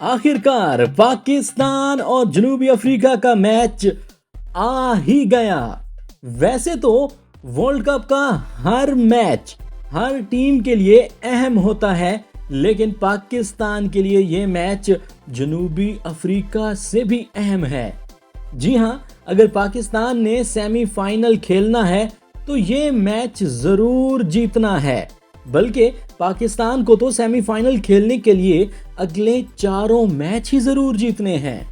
आखिरकार पाकिस्तान और जनूबी अफ्रीका का मैच आ ही गया। वैसे तो वर्ल्ड कप का हर मैच हर टीम के लिए अहम होता है, लेकिन पाकिस्तान के लिए यह मैच जनूबी अफ्रीका से भी अहम है। जी हां, अगर पाकिस्तान ने सेमीफाइनल खेलना है तो ये मैच जरूर जीतना है। बल्कि पाकिस्तान को तो सेमीफाइनल खेलने के लिए अगले चारों मैच ही जरूर जीतने हैं।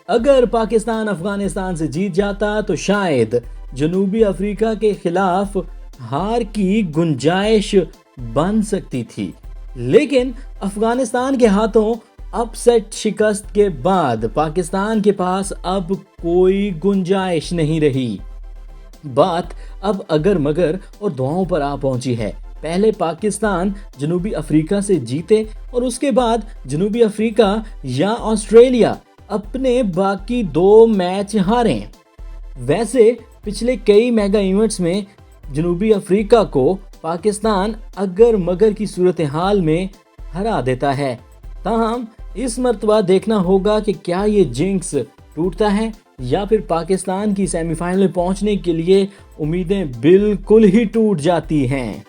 अगर पाकिस्तान अफगानिस्तान से जीत जाता तो शायद जनूबी अफ्रीका के खिलाफ हार की गुंजाइश बन सकती थी, लेकिन अफगानिस्तान के हाथों अपसेट शिकस्त के बाद पाकिस्तान के पास अब कोई गुंजाइश नहीं रही। बात अब अगर मगर और दुआओं पर आ पहुंची है। पहले पाकिस्तान जनूबी अफ्रीका से जीते और उसके बाद जनूबी अफ्रीका या ऑस्ट्रेलिया अपने बाकी 2 मैच हारें। वैसे पिछले कई मेगा इवेंट्स में जनूबी अफ्रीका को पाकिस्तान अगर मगर की सूरत हाल में हरा देता है। ताहम इस मर्तबा देखना होगा कि क्या ये जिंक्स टूटता है या फिर पाकिस्तान की सेमीफाइनल में पहुंचने के लिए उम्मीदें बिल्कुल ही टूट जाती हैं।